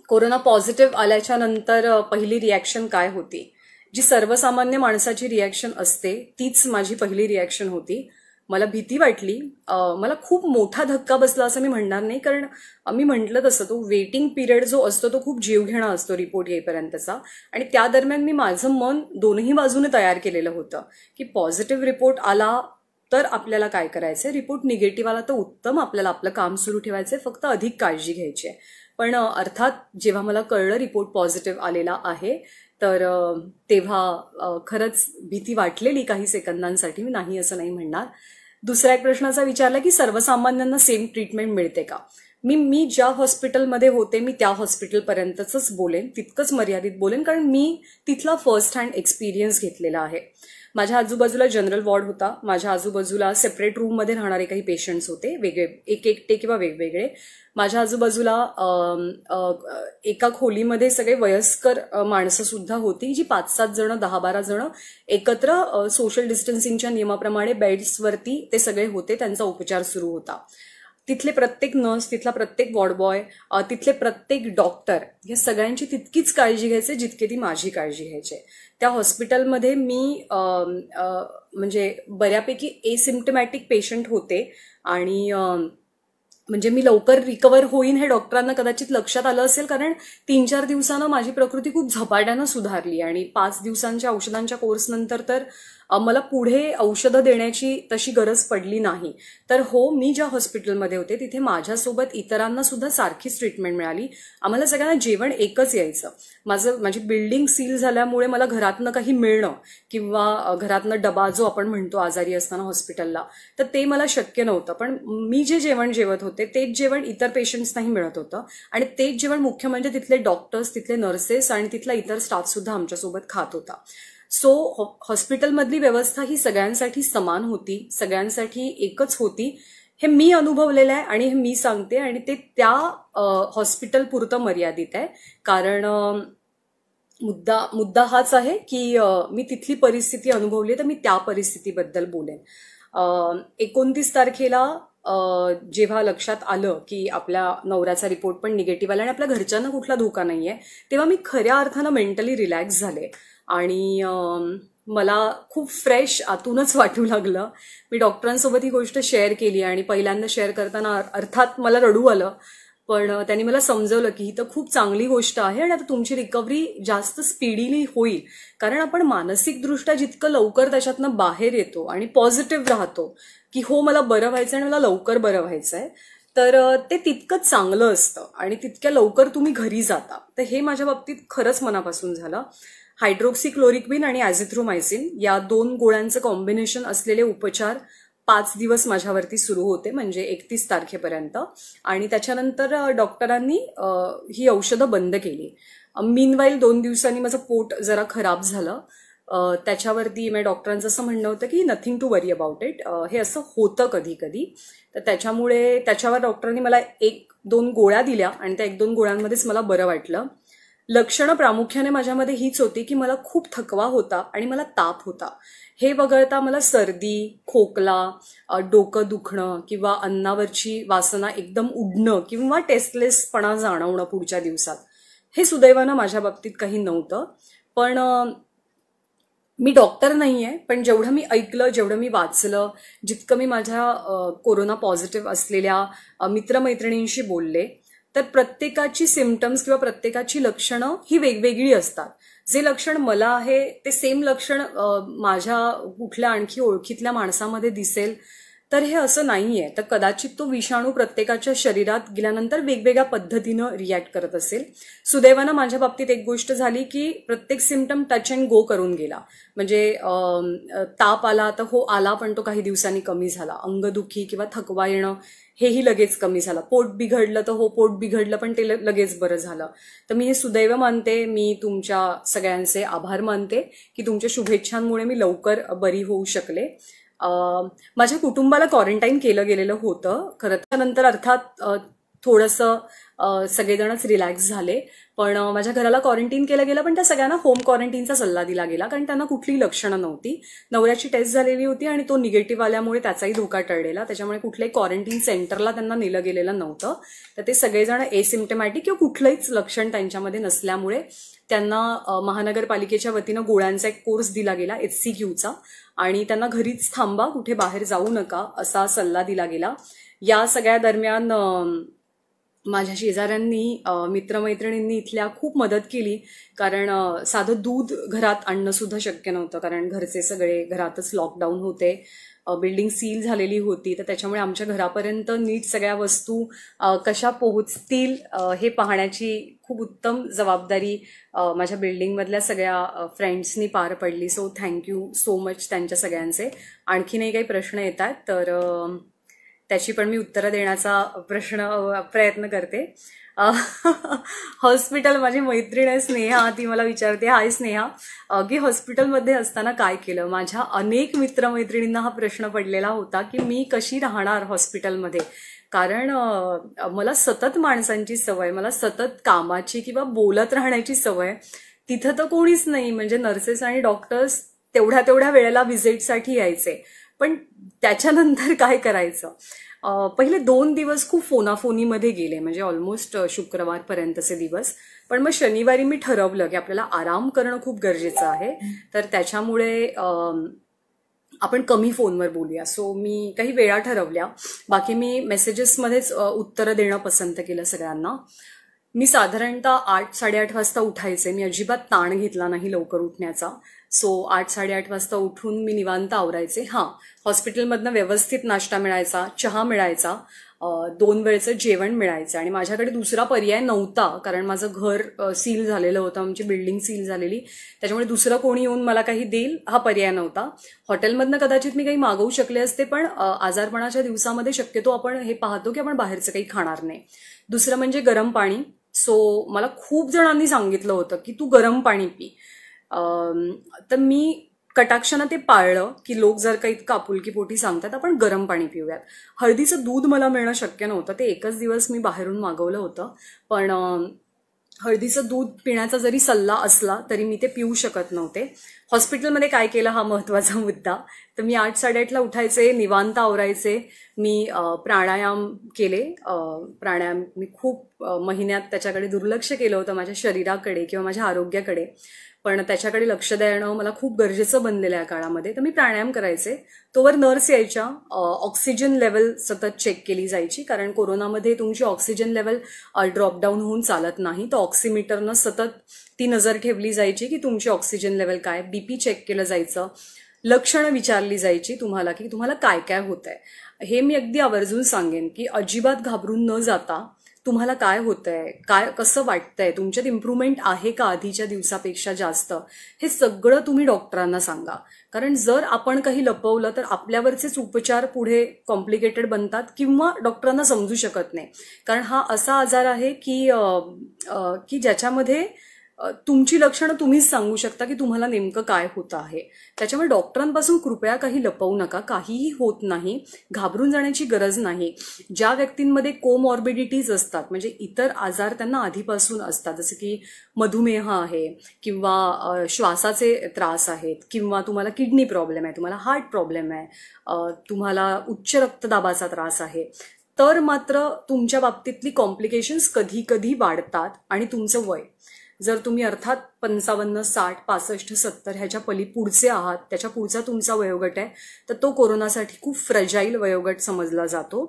कोरोना पॉझिटिव्ह आल्याच्या नंतर पहिली रिॲक्शन काय होती? जी सर्वसामान्य माणसाची रिॲक्शन असते तीच माझी पहिली रिॲक्शन होती. मला भीती वाटली. मला खूप मोठा धक्का बसला असं मी म्हणणार नाही, कारण मी म्हटलं तसं तो वेटिंग पिरियड जो असतो तो खूप जीवघेणा असतो रिपोर्ट येईपर्यंतचा. आणि त्या दरम्यान मी माझं मन दोन्ही बाजूने तयार केलेलं होतं की पॉझिटिव्ह रिपोर्ट आला तर आपल्याला काय करायचंय, रिपोर्ट निगेटिव्ह आला तर उत्तम, आपल्याला आपलं काम सुरू ठेवायचंय, फक्त अधिक काळजी घ्यायची आहे. पण अर्थात जेव्हा मला कळलं रिपोर्ट पॉझिटिव्ह आलेला आहे तर तेव्हा खरंच भीती वाटलेली काही सेकंदांसाठी, मी नाही असं नाही म्हणणार. दुसऱ्या एक प्रश्नाचा विचारला की सर्वसामान्यांना सेम ट्रीटमेंट मिळते का. मी ज्या हॉस्पिटलमध्ये होते मी त्या हॉस्पिटलपर्यंतच बोलेन, तितकंच मर्यादित बोलेन, कारण मी तिथला फर्स्ट हँड एक्सपिरियन्स घेतलेला आहे. माझ्या आजूबाजूला जनरल वॉर्ड होता, माझ्या आजूबाजूला सेपरेट रूममध्ये राहणारे काही पेशंट्स होते, वेगळे एकटे किंवा वेगवेगळे. माझ्या आजूबाजूला एका खोलीमध्ये सगळे वयस्कर माणसं सुद्धा होती, जी 5-7 जण 10-12 जण एकत्र सोशल डिस्टन्सिंगच्या नियमाप्रमाणे बेड्सवरती ते सगळे होते, त्यांचा उपचार सुरू होता. तिथले प्रत्येक नर्स, तिथला प्रत्येक वॉर्ड बॉय, तिथले प्रत्येक डॉक्टर या सगळ्यांची तितकीच काळजी घ्यायचे जितके ती माझी काळजी घ्यायचे. त्या हॉस्पिटलमध्ये मी म्हणजे बऱ्यापैकी एसिम्प्टमॅटिक पेशंट होते आणि म्हणजे मी लवकर रिकवर होईन हे डॉक्टरांना कदाचित लक्षात आलं असेल, कारण 3-4 दिवसानं माझी प्रकृती खूप झपाट्यानं सुधारली आणि 5 दिवसांच्या औषधांच्या कोर्सनंतर तर मला पुढे औषधं देण्याची तशी गरज पडली नाही. तर हो, मी ज्या हॉस्पिटलमध्ये होते तिथे माझ्यासोबत इतरांना सुद्धा सारखीच ट्रीटमेंट मिळाली. आम्हाला सगळ्यांना जेवण एकच यायचं. माझी बिल्डिंग सील झाल्यामुळे मला घरातनं काही मिळणं किंवा घरातनं डबा जो आपण म्हणतो आजारी असताना हॉस्पिटलला, तर ते मला शक्य नव्हतं. पण मी जे जेवण जेवत होते तेच जेवण इतर पेशंट्सनाही मिळत होतं आणि तेच जेवण मुख्य म्हणजे तिथले डॉक्टर्स, तिथले नर्सेस आणि तिथला इतर स्टाफ सुद्धा आमच्यासोबत खात होता. सो हॉस्पिटलमधली व्यवस्था ही सगळ्यांसाठी समान होती, सगळ्यांसाठी एकच होती. हे मी अनुभवलेलं आहे आणि हे मी सांगते आणि ते त्या हॉस्पिटल पुरतं मर्यादित आहे. कारण मुद्दा हाच आहे की मी तिथली परिस्थिती अनुभवली, तर मी त्या परिस्थितीबद्दल बोलेन. 29 तारखेला जेव्हा लक्षात आलं की आपल्या नवऱ्याचा रिपोर्ट पण निगेटिव्ह आला आणि आपल्या घरच्यांना कुठला धोका नाहीये, तेव्हा मी खऱ्या अर्थानं मेंटली रिलॅक्स झाले आणि मला खूप फ्रेश आतूनच वाटू लागलं. मी डॉक्टरांसोबत ही गोष्ट शेअर केली आणि पहिल्यांदा शेअर करताना अर्थात मला रडू आलं, पण त्यांनी मला समजवलं की ही तर खूप चांगली गोष्ट आहे आणि आता तुमची रिकव्हरी जास्त स्पीडीली होईल, कारण आपण मानसिकदृष्ट्या जितकं लवकर त्याच्यातनं बाहेर येतो आणि पॉझिटिव्ह राहतो की हो मला बरं व्हायचं आणि मला लवकर बरं व्हायचंय, तर ते तितकंच चांगलं असतं आणि तितक्या लवकर तुम्ही घरी जाता. तर हे माझ्या बाबतीत खरंच मनापासून झालं. हायड्रोक्सिक्लोरोक्विन आणि ॲझिथ्रोमायसिन या 2 गोळ्यांचं कॉम्बिनेशन असलेले उपचार 5 दिवस माझ्यावरती सुरू होते, म्हणजे 31 तारखेपर्यंत. आणि त्याच्यानंतर डॉक्टरांनी ही औषधं बंद केली. मीनवाईल 2 दिवसांनी माझं पोट जरा खराब झालं. त्याच्यावरती माझ्या डॉक्टरांचं असं म्हणणं होतं की nothing to worry about it, हे असं होतं कधी कधी. तर त्याच्यावर डॉक्टरांनी मला 1-2 गोळ्या दिल्या आणि त्या 1-2 गोळ्यांमध्येच मला बरं वाटलं. लक्षणं प्रामुख्याने माझ्यामध्ये हीच होती की मला खूप थकवा होता आणि मला ताप होता. हे वगळता मला सर्दी, खोकला, डोकं दुखणं किंवा अन्नावरची वासना एकदम उडणं किंवा टेस्टलेसपणा जाणवणं पुढच्या दिवसात, हे सुदैवानं माझ्या बाबतीत काही नव्हतं. पण मी डॉक्टर नाहीये, पण जेवढं मी ऐकलं, जेवढं मी वाचलं, जितकं मी माझ्या कोरोना पॉझिटिव्ह असलेल्या मित्रमैत्रिणींशी बोलले, तर प्रत्येकाची सिम्पटम्स किंवा प्रत्येकाची लक्षणं ही वेगवेगळी असतात. जे लक्षण मला आहे ते सेम लक्षण माझ्या कुठल्या आणखी ओळखीतल्या माणसामध्ये दिसेल, तर हे असं नाहीये. तर कदाचित तो विषाणू प्रत्येकाच्या शरीरात गेल्यानंतर वेगवेगळ्या पद्धतीनं रिॲक्ट करत असेल. सुदैवानं माझ्या बाबतीत एक गोष्ट झाली की प्रत्येक सिम्पटम टच अँड गो करून गेला. म्हणजे ताप आला तर हो आला, पण तो काही दिवसांनी कमी झाला. अंगदुखी किंवा थकवा येणं हेही लगेच कमी झालं. पोट बिघडलं तर हो पोट बिघडलं, पण ते लगेच बरं झालं. तर मी हे सुदैव मानते. मी तुमच्या सगळ्यांचे आभार मानते की तुमच्या शुभेच्छांमुळे मी लवकर बरी होऊ शकले. माझ्या कुटुंबाला क्वारंटाईन केलं गेलेलं होतं खरं. त्यानंतर अर्थात थोडंसं सगळेजणच रिलॅक्स झाले, पण माझ्या घराला क्वारंटाईन केलं गेलं, पण त्या सगळ्यांना होम क्वारंटाईनचा सल्ला दिला गेला, कारण त्यांना कुठलीही लक्षणं नव्हती. नवऱ्याची टेस्ट झालेली होती आणि तो निगेटिव्ह आल्यामुळे त्याचाही धोका टळलेला, त्याच्यामुळे कुठल्याही क्वारंटाईन सेंटरला त्यांना नेलं गेलेलं नव्हतं. तर ते सगळेजण एसिम्प्टमॅटिक किंवा कुठलंहीच लक्षण त्यांच्यामध्ये नसल्यामुळे त्यांना महानगरपालिकेच्या वतीनं गोळ्यांचा एक कोर्स दिला गेला HCQचा, आणि त्यांना घरीच थांबा, कुठे बाहेर जाऊ नका असा सल्ला दिला गेला. या सगळ्या दरम्यान माझ्या शेजाऱ्यांनी, मित्रमैत्रिणींनी इथल्या खूप मदत केली, कारण साधं दूध घरात आणणं सुद्धा शक्य नव्हतं, कारण घरचे सगळे घरातच लॉकडाऊन होते. बिल्डिंग सील झालेली होती, तर त्याच्यामुळे आमच्या घरापर्यंत नीट सगळ्या वस्तू कशा पोहोचतील हे पाहण्याची खूप उत्तम जबाबदारी माझ्या बिल्डिंगमधल्या सगळ्या फ्रेंड्सनी पार पडली. सो थँक्यू सो मच त्यांच्या सगळ्यांचे. आणखीनही काही प्रश्न येतात तर त्याची पण मी उत्तरं देण्याचा प्रयत्न करते. हॉस्पिटल, माझी मैत्रीण आहे स्नेहा, ती मला विचारते, हाय स्नेहा, की हॉस्पिटलमध्ये असताना काय केलं. माझ्या अनेक मित्रमैत्रिणींना हा प्रश्न पडलेला होता की मी कशी राहणार हॉस्पिटलमध्ये, कारण मला सतत माणसांची सवय, मला सतत कामाची किंवा बोलत राहण्याची सवय. तिथं तर कोणीच नाही, म्हणजे नर्सेस आणि डॉक्टर्स तेवढ्या वेळेला व्हिजिटसाठी यायचे, पण त्याच्यानंतर काय करायचं. पहिले 2 दिवस खूप फोनाफोनीमध्ये गेले, म्हणजे ऑलमोस्ट शुक्रवारपर्यंतचे दिवस. पण मग शनिवारी मी ठरवलं की आपल्याला आराम करणं खूप गरजेचं आहे, तर त्याच्यामुळे आपण कमी फोनवर बोलूया. सो मी काही वेळा ठरवल्या, बाकी मी मेसेजेसमध्येच उत्तरं देणं पसंत केलं सगळ्यांना. मी साधारणतः 8-8:30 वाजता उठायचे. मी अजिबात ताण घेतला नाही लवकर उठण्याचा. सो 8-8:30 वाजता उठून मी निवांत आवरायचे. हॉस्पिटलमधनं व्यवस्थित नाश्ता मिळायचा, चहा मिळायचा, 2 वेळचं जेवण मिळायचं, आणि माझ्याकडे दुसरा पर्याय नव्हता, कारण माझं घर सील झालेलं होतं, आमची बिल्डिंग सील झालेली, त्याच्यामुळे दुसरं कोणी येऊन मला काही देईल हा पर्याय नव्हता. हॉटेलमधनं कदाचित मी काही मागवू शकले असते, पण आजारपणाच्या दिवसामध्ये शक्यतो आपण हे पाहतो की आपण बाहेरचं काही खाणार नाही. दुसरं म्हणजे गरम पाणी. सो मला खूप जणांनी सांगितलं होतं की तू गरम पाणी पी, तर मी कटाक्षानं ते पाळलं की लोक जर काही इतकं आपुलकीपोटी सांगतात आपण गरम पाणी पिऊयात. हळदीचं दूध मला मिळणं शक्य नव्हतं, ते एकच दिवस मी बाहेरून मागवलं होतं, पण हळदीचं दूध पिण्याचा जरी सल्ला असला तरी मी ते पिऊ शकत नव्हते. हॉस्पिटलमध्ये काय केलं हा महत्त्वाचा मुद्दा. तर मी 8-8:30ला उठायचे, निवांत आवरायचे, मी प्राणायाम केले. प्राणायाम मी खूप महिन्यात त्याच्याकडे दुर्लक्ष केलं होतं, माझ्या शरीराकडे किंवा माझ्या आरोग्याकडे, पण त्याच्याकडे लक्ष देणं मला खूप गरजेचं बनलेलं आहे या काळामध्ये. तर मी प्राणायाम करायचे. तोवर नर्स यायच्या, ऑक्सिजन लेवल सतत चेक केली जायची, कारण कोरोनामध्ये तुमची ऑक्सिजन लेवल ड्रॉपडाऊन होऊन चालत नाही, तर ऑक्सिमीटरनं सतत ती नजर ठेवली जायची की तुमची ऑक्सिजन लेवल काय, बीपी चेक केलं जायचं, लक्षणं विचारली जायची तुम्हाला की तुम्हाला काय काय होत आहे. हे मी अगदी आवर्जून सांगेन की अजिबात घाबरून न जाता तुम्हाला काय होतंय, काय कसं वाटतंय, तुमच्यात इम्प्रूव्हमेंट आहे का आधीच्या दिवसापेक्षा जास्त, हे सगळं तुम्ही डॉक्टरांना सांगा. कारण जर आपण काही लपवलं तर आपल्यावरचेच उपचार पुढे कॉम्प्लिकेटेड बनतात किंवा डॉक्टरांना समजू शकत नाही. कारण हा असा आजार आहे की ज्याच्यामध्ये तुमची लक्षणं तुम्हीच सांगू शकता की तुम्हाला नेमकं काय होतं आहे. त्याच्यामुळे डॉक्टरांपासून कृपया काही लपवू नका, काहीही होत नाही, घाबरून जाण्याची गरज नाही. ज्या व्यक्तींमध्ये कोमॉर्बिडिटीज असतात, म्हणजे इतर आजार त्यांना आधीपासून असतात, जसं की मधुमेह आहे किंवा श्वासाचे त्रास आहेत किंवा तुम्हाला किडनी प्रॉब्लेम आहे, तुम्हाला हार्ट प्रॉब्लेम आहे, तुम्हाला उच्च रक्तदाबाचा त्रास आहे, तर मात्र तुमच्या बाबतीतली कॉम्प्लिकेशन्स कधी कधी वाढतात. आणि तुमचं वय जर तुम्ही अर्थात 55, 60, 65, 70 ह्याच्या पुढचे आहात, त्याच्या पुढचा तुमचा वयोगट आहे, तर तो कोरोनासाठी खूप फ्रजाईल वयोगट समजला जातो.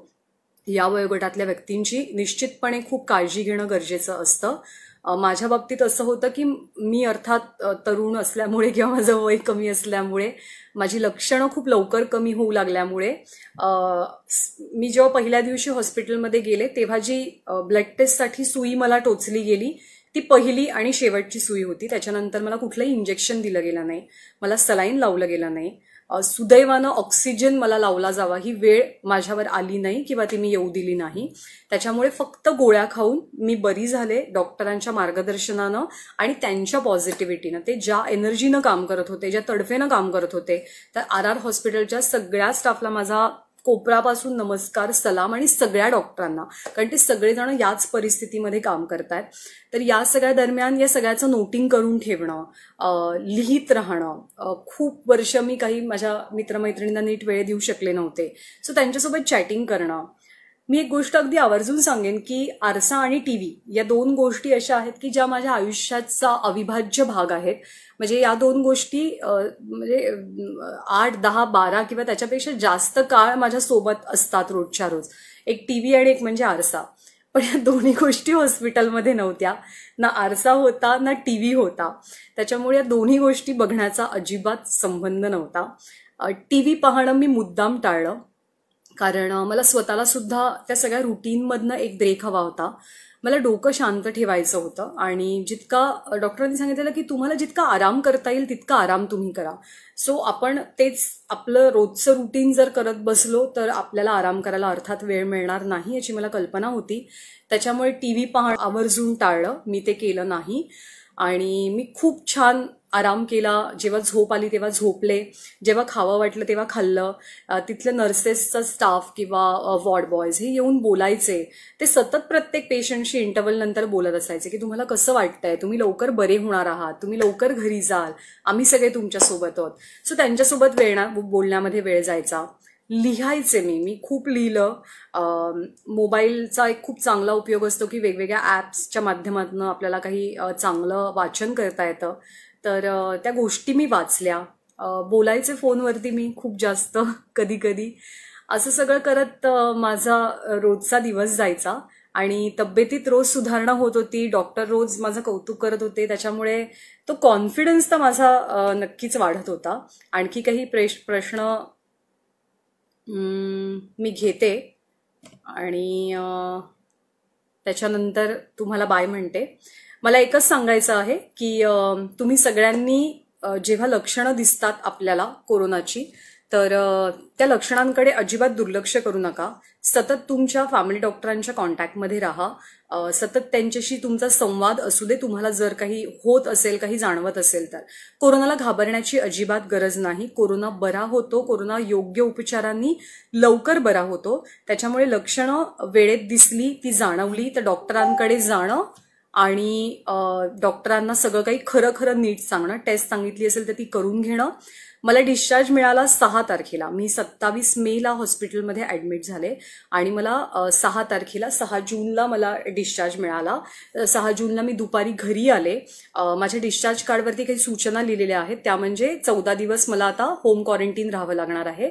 या वयोगटातल्या व्यक्तींची निश्चितपणे खूप काळजी घेणं गरजेचं असतं. माझ्या बाबतीत असं होतं की मी अर्थात तरुण असल्यामुळे किंवा माझं वय कमी असल्यामुळे, माझी लक्षणं खूप लवकर कमी होऊ लागल्यामुळे, मी जेव्हा पहिल्या दिवशी हॉस्पिटलमध्ये गेले तेव्हा जी ब्लड टेस्टसाठी सुई मला टोचली गेली ती पहिली आणि शेवटची सुई होती. त्याच्यानंतर मला कुठलंही इंजेक्शन दिलं गेलं नाही, मला सलाईन लावलं गेलं नाही. सुदैवानं ऑक्सिजन मला लावला जावा ही वेळ माझ्यावर आली नाही किंवा ती मी येऊ दिली नाही. त्याच्यामुळे फक्त गोळ्या खाऊन मी बरी झाले डॉक्टरांच्या मार्गदर्शनानं आणि त्यांच्या पॉझिटिव्हिटीनं. ते ज्या एनर्जीनं काम करत होते, ज्या तडफेनं काम करत होते, तर RR हॉस्पिटलच्या सगळ्या स्टाफला माझा कोपरापासून नमस्कार, सलाम, आणि सगळ्या डॉक्टरांना, कारण ते सगळेजण याच परिस्थितीमध्ये काम करतायत. तर या सगळ्या दरम्यान या सगळ्याचं नोटिंग करून ठेवणं, लिहित राहणं, खूप वर्ष मी काही माझ्या मित्रमैत्रिणींना नीट वेळ देऊ शकले नव्हते, सो त्यांच्यासोबत चॅटिंग करणं. मी एक गोष्ट अगदी आवर्जून सांगेन की आरसा आणि टीव्ही या 2 गोष्टी अशा आहेत की ज्या माझ्या आयुष्याचा अविभाज्य भाग आहेत. म्हणजे या 2 गोष्टी म्हणजे 8, 10, 12 किंवा त्याच्यापेक्षा जास्त काळ माझ्या सोबत असतात रोजच्या रोज. एक टीव्ही आणि एक म्हणजे आरसा. पण या दोन्ही गोष्टी हॉस्पिटलमध्ये नव्हत्या, ना आरसा होता ना टीव्ही होता. त्याच्यामुळे या दोन्ही गोष्टी बघण्याचा अजिबात संबंध नव्हता. टी व्ही पाहणं मी मुद्दाम टाळलं, कारण मला स्वतःला सुद्धा त्या सगळ्या रुटीनमधनं एक ब्रेक हवा होता. मला डोकं शांत ठेवायचं होतं आणि जितका डॉक्टरांनी सांगितलेलं की तुम्हाला जितका आराम करता येईल तितका आराम तुम्ही करा. सो आपण तेच आपलं रोजचं रुटीन जर करत बसलो तर आपल्याला आराम करायला अर्थात वेळ मिळणार नाही याची मला कल्पना होती. त्याच्यामुळे टी व्ही पाहणं आवर्जून टाळलं, मी ते केलं नाही. आणि मी खूप छान आराम केला. जेव्हा झोप आली तेव्हा झोपले, जेव्हा खावं वाटलं तेव्हा खाल्लं. तिथलं नर्सेसचा स्टाफ किंवा वॉर्ड बॉयज हे येऊन बोलायचे. ते सतत प्रत्येक पेशंटशी इंटरव्हल नंतर बोलत असायचे की तुम्हाला कसं वाटतंय, तुम्ही लवकर बरे होणार आहात, तुम्ही लवकर घरी जाल, आम्ही सगळे तुमच्यासोबत आहोत. सो त्यांच्यासोबत बोलण्यामध्ये वेळ जायचा. लिहायचे मी खूप लिहिलं. मोबाईलचा एक खूप चांगला उपयोग असतो की वेगवेगळ्या ॲप्सच्या माध्यमातून आपल्याला काही चांगलं वाचन करता येतं. तर त्या गोष्टी मी वाचल्या. बोलायचे फोनवरती मी खूप जास्त कधी कधी. असं सगळं करत माझा रोजचा दिवस जायचा आणि तब्येतीत रोज सुधारणा होत होती. डॉक्टर रोज माझं कौतुक करत होते. त्याच्यामुळे तो कॉन्फिडन्स तर माझा नक्कीच वाढत होता. आणखी काही प्रश्न मी घेते आणि त्याच्यानंतर तुम्हाला बाय म्हणते. मला एकच सांगायचं आहे की तुम्ही सगळ्यांनी जेव्हा लक्षणं दिसतात आपल्याला कोरोनाची, तर त्या लक्षणांकडे अजिबात दुर्लक्ष करू नका. सतत तुमच्या फॅमिली डॉक्टरांच्या कॉन्टॅक्टमध्ये राहा. सतत त्यांच्याशी तुमचा संवाद असू दे. तुम्हाला जर काही होत असेल, काही जाणवत असेल तर कोरोनाला घाबरण्याची अजिबात गरज नाही. कोरोना बरा होतो. कोरोना योग्य उपचारांनी लवकर बरा होतो. त्याच्यामुळे लक्षणं वेळेत दिसली, ती जाणवली तर डॉक्टरांकडे जाणं आणि डॉक्टरांना सगळं काही खरं खरं नीट सांगणं. टेस्ट सांगितली असेल तर ती करून घेणं. मला डिस्चार्ज मिळाला 6 तारखेला. मी 27 मेला हॉस्पिटलमध्ये ऍडमिट झाले आणि मला 6 तारखेला 6 जूनला मला डिस्चार्ज मिळाला. 6 जूनला मी दुपारी घरी आले. माझ्या डिस्चार्ज कार्डवरती काही सूचना लिहिलेल्या आहेत. त्या म्हणजे 14 दिवस मला आता होम क्वारंटीन राहावं लागणार आहे.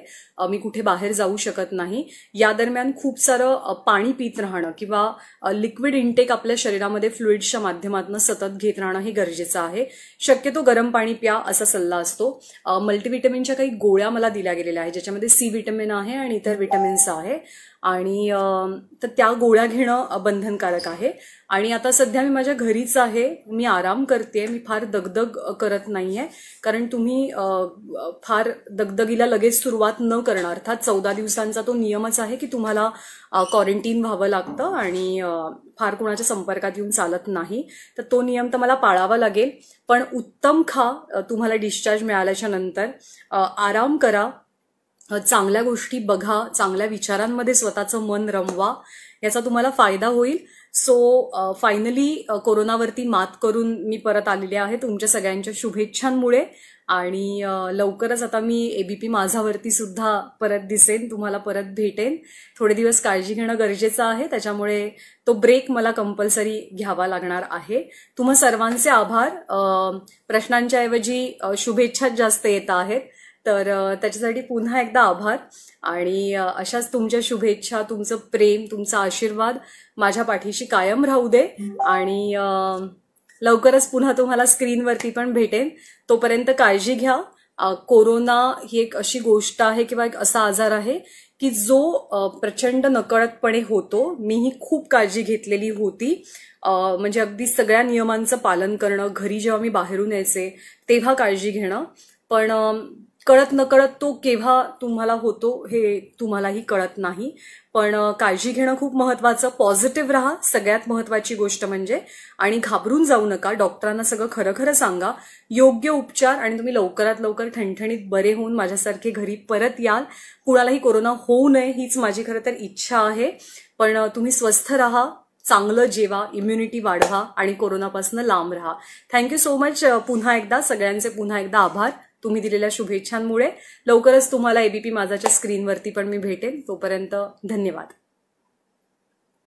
मी कुठे बाहेर जाऊ शकत नाही. या दरम्यान खूप सारं पाणी पित राहणं किंवा लिक्विड इंटेक आपल्या शरीरामध्ये फ्लुइड्सच्या माध्यमातून सतत घेत राहणं हे गरजेचं आहे. शक्यतो गरम पाणी प्या असा सल्ला असतो. मल्टीव्हिटॅमिनच्या काही गोळ्या मला दिल्या गेलेल्या आहेत ज्याच्यामध्ये सी विटॅमिन आहे आणि इतर विटॅमिन्स आहे आणि तर त्या गोळ्या घेणं बंधनकारक आहे. आणि आता सध्या मी माझ्या घरीच आहे. मी आराम करते. मी फार दगदग करत नाहीये, कारण तुम्ही फार दगदगीला लगेच सुरुवात न करणं. अर्थात 14 दिवसांचा तो नियमच आहे की तुम्हाला क्वारंटीन व्हावं लागतं आणि फार कोणाच्या संपर्कात येऊन चालत नाही. तर तो नियम तर मला पाळावा लागेल. पण उत्तम खा. तुम्हाला डिस्चार्ज मिळाल्याच्या नंतर आराम करा. चांगल्या गोष्टी बघा. चांगल्या विचारांमध्ये स्वतःचं मन रमवा. याचा तुम्हाला फायदा होईल. सो फायनली कोरोनावरती मात करून मी परत आलेले आहे तुमच्या सगळ्यांच्या शुभेच्छांमुळे. आणि लवकरच आता मी एबीपी माझावरती सुद्धा परत दिसेन, तुम्हाला परत भेटेन. थोडे दिवस काळजी घेणं गरजेचं आहे. त्याच्यामुळे तो ब्रेक मला कंपल्सरी घ्यावा लागणार आहे. तुम्हा सर्वांचे आभार. प्रश्नांच्या ऐवजी शुभेच्छाच जास्त येत आहेत, तर त्याच्यासाठी पुन्हा एकदा आभार. आणि अशाच तुमच्या शुभेच्छा, तुमचं प्रेम, तुमचा आशीर्वाद माझ्या पाठीशी कायम राहू दे. आणि लवकरच पुन्हा तुम्हाला स्क्रीनवरती पण भेटेन. तोपर्यंत काळजी घ्या. कोरोना ही एक अशी गोष्ट आहे किंवा एक असा आजार आहे की जो प्रचंड नकळतपणे होतो. मीही खूप काळजी घेतलेली होती. म्हणजे अगदी सगळ्या नियमांचं पालन करणं, घरी जेव्हा मी बाहेरून यायचे तेव्हा काळजी घेणं. पण कळत नकळत तो केव्हा तुम्हाला होतो हे तुम्हालाही कळत नाही. पण काळजी घेणं खूप महत्वाचं. पॉझिटिव्ह राहा, सगळ्यात महत्वाची गोष्ट म्हणजे. आणि घाबरून जाऊ नका. डॉक्टरांना सगळं खरं खरं सांगा. योग्य उपचार आणि तुम्ही लवकरात लवकर ठणठणीत बरे होऊन माझ्यासारखे घरी परत याल. कुणालाही कोरोना होऊ नये हीच माझी खरं तर इच्छा आहे. पण तुम्ही स्वस्थ राहा, चांगलं जेवा, इम्युनिटी वाढवा आणि कोरोनापासून लांब राहा. Thank you so much. पुन्हा एकदा सगळ्यांचे पुन्हा एकदा आभार तुम्ही दिलेल्या शुभेच्छांमुळे. लवकरच तुम्हाला एबीपी माझाच्या स्क्रीनवरती पण मी भेटेन. तोपर्यंत धन्यवाद.